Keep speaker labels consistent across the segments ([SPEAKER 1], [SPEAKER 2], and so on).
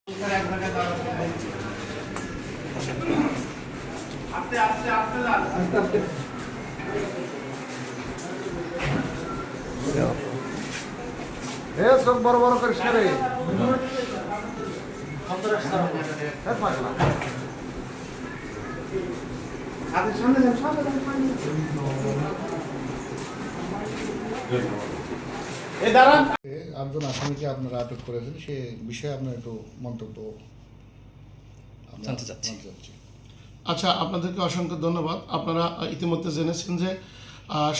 [SPEAKER 1] আস্তে আস্তে আস্তে যান, আস্তে আস্তে।
[SPEAKER 2] চোখ বড় বড় করিস রে।
[SPEAKER 1] সামনে যান, সামনে যান। এই দাঁড়ান।
[SPEAKER 2] একজন আসামিকে আপনারা আটক করেছেন, সে বিষয়ে আপনার একটু মন্তব্য
[SPEAKER 3] জানতে চাচ্ছি।
[SPEAKER 4] আচ্ছা, আপনাদেরকে অসংখ্য ধন্যবাদ। আপনারা ইতিমধ্যে জেনেছেন যে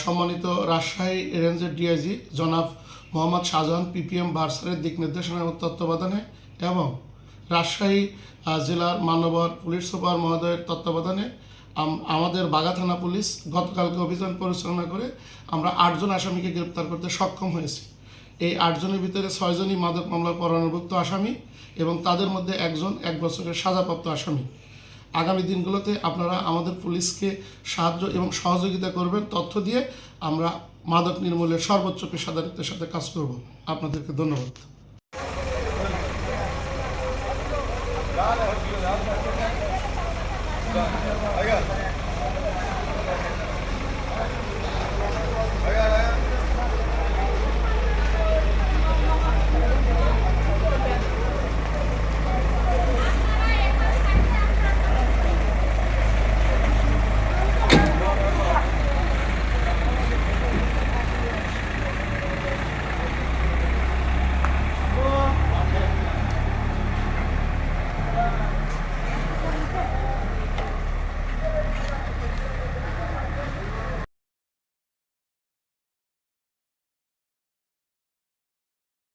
[SPEAKER 4] সম্মানিত রাজশাহী রেঞ্জের ডিআইজি জনাব মোহাম্মদ শাহজাহান পিপিএম বার্সারের দিক নির্দেশনা ও তত্ত্বাবধানে এবং রাজশাহী জেলার মানবর পুলিশ সুপার মহোদয়ের তত্ত্বাবধানে আমাদের বাগা থানা পুলিশ গতকালকে অভিযান পরিচালনা করে আমরা 8 জন আসামিকে গ্রেপ্তার করতে সক্ষম হয়েছি। এই 8 জনের ভিতরে 6 জনই মাদক মামলার পরামর্শভুক্ত আসামি এবং তাদের মধ্যে 1 জন 1 বছরের সাজাপ্রাপ্ত আসামি। আগামী দিনগুলোতে আপনারা আমাদের পুলিশকে সাহায্য এবং সহযোগিতা করবেন, তথ্য দিয়ে আমরা মাদক নির্মূলের সর্বোচ্চ পেশাদারিত্বের সাথে কাজ করব। আপনাদেরকে ধন্যবাদ।